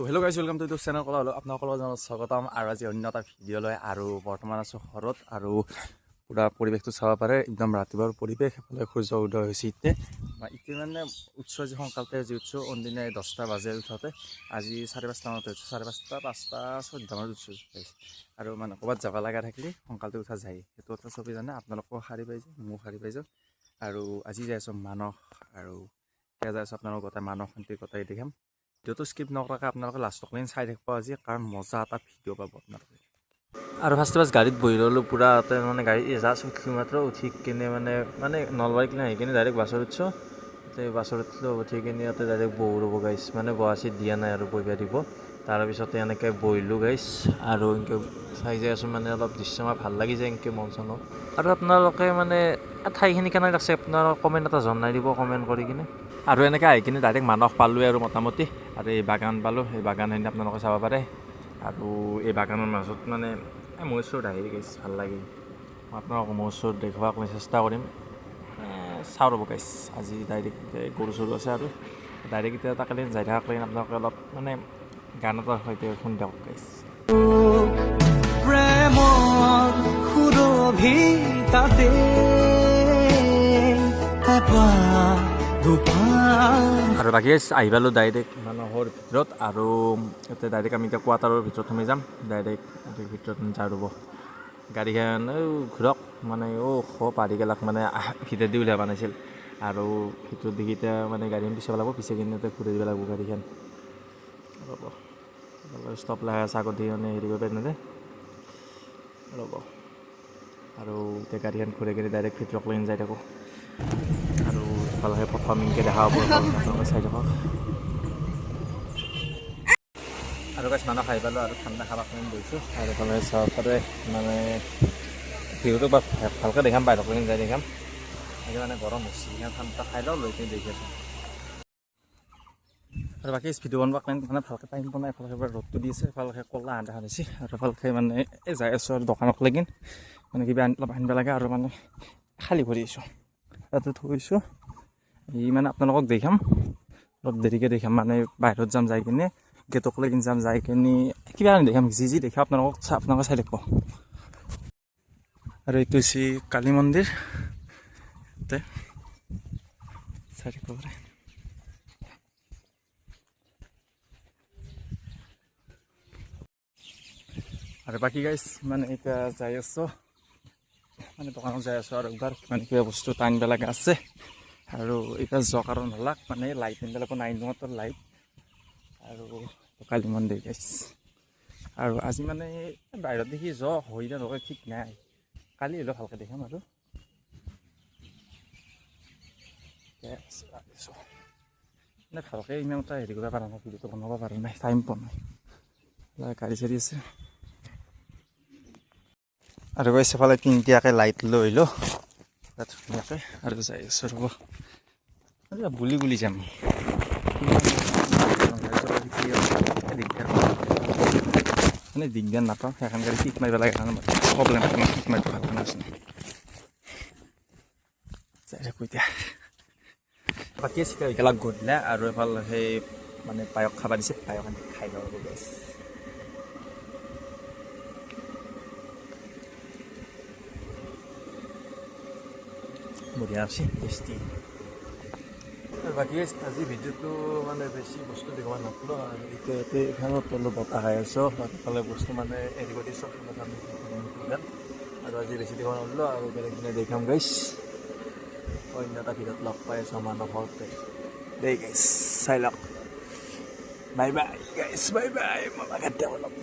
hello' guys welcome to YouTube channel কলা হ'লেও আপোনালোকৰ স্বাগতম আৰু আজি অন্য এটা ভিডিঅ' লৈ আৰু বৰ্তমান আছোঁ ঘৰত আৰু পুৰা পৰিৱেশটো চাব পাৰে একদম ৰাতিপুৱাৰ পৰিৱেশ এফালে সূৰ্য উদয় হৈছে এতিয়া মানে উৎস যি সোনকালতে যি উৎস অন্দিনাই 10টা বাজে উঠোতে আজি 5:30 মানতে উঠছোঁ 5:30 5টা 14 মানত উঠছোঁ আৰু মানে ক'ৰবাত যাব লগা থাকিলে সোনকালতে উঠা যায় সেইটো কথা চবেই জানে আপোনালোকেও সাৰি পাই যায় ময়ো সাৰি পাই যাওঁ আৰু আজি যাই আছোঁ মানস আৰু এতিয়া যাই আছোঁ আপোনালোকৰ গোটেই মানস শান্তি গোটেই দেখাম ভিডিঅ'টো স্কিপ নকৰাকৈ আপোনালোকে লাষ্টলৈকে চাই থাকিব আজি কাৰণ মজা এটা ভিডিঅ' পাব আপোনালোকে আৰু ফাৰ্ষ্ট গাড়ীত বহি ল'লোঁ পূৰা মানে গাড়ী জাষ্ট উঠিলোঁ মাত্ৰ উঠি কিনে মানে নলবাৰীক আহি কিনে ডাইৰেক্ট বাছত উঠছোঁ বাছত উঠিলোঁ উঠি কিনে ইয়াতে ডাইৰেক্ট বহো ৰ'ব গাইছ মানে বহা চিট দিয়া নাই আৰু বহিব দিব তাৰপিছতে এনেকৈ বহিলোঁ গাইছ আৰু এনেকৈ চাই যাই আছোঁ মানে অলপ দৃশ্য আমাৰ ভাল লাগি যায় এনেকৈ মন চন আৰু আপোনালোকে মানে ঠাইখিনি কেনে লাগছে আপোনালোকে কমেণ্ট এটা জনাই দিব কমেণ্ট কৰি কিনে আৰু এনেকৈ আহি কিনে ডাইৰেক্ট মানস পালোঁৱে আৰু মোটামুটি আৰু এই বাগান পালোঁ এই বাগানখিনি আপোনালোকে চাব পাৰে আৰু এই বাগানৰ মাজত মানে মোৰ ওচৰত আহি গাইছ ভাল লাগে মই আপোনালোকক মোৰ ওচৰত দেখুৱাবলৈ চেষ্টা কৰিম চাওঁ ৰ'ব গাইছ আজি ডাইৰেক্ট গৰু চৰু আছে আৰু ডাইৰেক্ট এতিয়া তাকে যাই থকাকৈ আপোনালোকে অলপ মানে গান এটা সৈতে শুনি দিয়ক গাইছ প্ৰেমৰ সুৰভি তাতে আৰু বাকী আহি পালোঁ ডাইৰেক্ট মানুহৰ ভিতৰত আৰু এতিয়া ডাইৰেক্ট আমি এতিয়া কোৱাৰ্টাৰৰ ভিতৰত সোমাই যাম ডাইৰেক্ট ভিতৰত যাওঁ ৰ'ব গাড়ীখন ঘূৰক মানে পাৰি গেলাক মানে ভিতৰত দি উলিয়াব নাছিল আৰু ভিতৰত দেখি এতিয়া মানে গাড়ীখন পিছাব লাগিব পিছে কিনে ঘূৰাই দিব লাগিব গাড়ীখন ৰ'ব ষ্টপ লাহে আছে আগত দি মানে হেৰি কৰিব পাৰিম নে ৰ'ব আৰু এতিয়া গাড়ীখন ঘূৰাই কিনে ডাইৰেক্ট ভিতৰত লৈ যাই থাকোঁ আৰু এফালে প্ৰথম ইনকৈ দেখা হ'ব আপোনালোকে চাই থাকক আৰু গাছ মানুহ খাই পালোঁ আৰু ঠাণ্ডা খাব কাৰণে গৈছোঁ আৰু এফালে চাব পাৰে মানে ভিউটো বা ভালকৈ দেখাম বাহিৰলৈ যাই দেখাম আজি মানে গৰম হৈছে সেইকাৰণে ঠাণ্ডা খাই লওঁ লৈ কিনে দেখি আছোঁ আৰু বাকী ভিডিঅ' বনাব কাৰণে মানে ভালকৈ টাইম পোৱা নাই এফালে ৰ'দটো দি আছে এফালে ক'লা আন্ধা হৈছে আৰু এফালে মানে যাই আছোঁ আৰু দোকানত লাগিন মানে কিবা অলপ আনিব লাগে আৰু মানে খালী ভৰি আছোঁ তাতে থৈছোঁ এই মানে আপোনালোকক দেখাম অলপ দেৰিকৈ দেখাম মানে বাহিৰত যাম যাই কিনে গেটক লাগি যাম যাই কিনে কিবা দেখাম যি দেখা আপোনালোকে চাই থাকিব আৰু এইটো হৈছে কালী মন্দিৰ তাতে চাই থাকিব পাৰে আৰু বাকী গাইছ মানে এতিয়া যাই আছোঁ মানে দোকানত যাই আছোঁ আৰু একবাৰ মানে কিবা বস্তু টানিব লগা আছে আৰু এতিয়া যোৱা কাৰণ হ'লাক মানে লাইট আনিব লাগিব 9 নগৰ লাইট আৰু কালী মন্দিৰ গাইছ আৰু আজি মানে বাহিৰত দেখি হৈ না নকয় ঠিক নাই কালি হ'লেও ভালকৈ দেখাম আৰু মানে ভালকৈ ইমান এটা হেৰি কৰিব পৰা নাই ভিডিঅ'টো বনাব পৰা নাই টাইম পোৱা নাই গাড়ী চাড়ী আছে আৰু গৈ সেফালে তিনিটাকৈ লাইট লৈ আহিলোঁ তাত ধুনীয়াকৈ আৰু যাই আছোঁ ৰ'ব গুলি যাম মানে দিগদাৰ নাপাওঁ সেইখন গাড়ী কিক মাৰিব লাগে কাৰণে প্ৰব্লেম কিক মাৰিব ভাল আছে যাই থাকোঁ এতিয়া বাকী চিকা এইবিলাক গধূলা আৰু এফালে সেই মানে পায়স খাব দিছে পায়স খাই লওঁ গেছ বঢ়িয়া আছে টেষ্টি আৰু বাকী আজি ভিডিঅ'টো মানে বেছি বস্তু দেখুওৱা নাপালোঁ আৰু এতিয়া এখনত অলপ বতাহ খাই আছোঁ সেইফালে বস্তু মানে এৰি কৰি দিছোঁ আৰু আজি বেছি দেখুওৱা নাপালোঁ আৰু বেলেগ দিনে দেখাম গাইছ অন্য এটা ভিডিঅ'ত লগ পাই আছোঁ মানুহৰ দেই গাইছ চাই লওক বাই বাই গাইছ বাই বাই মই বাগাত অলপ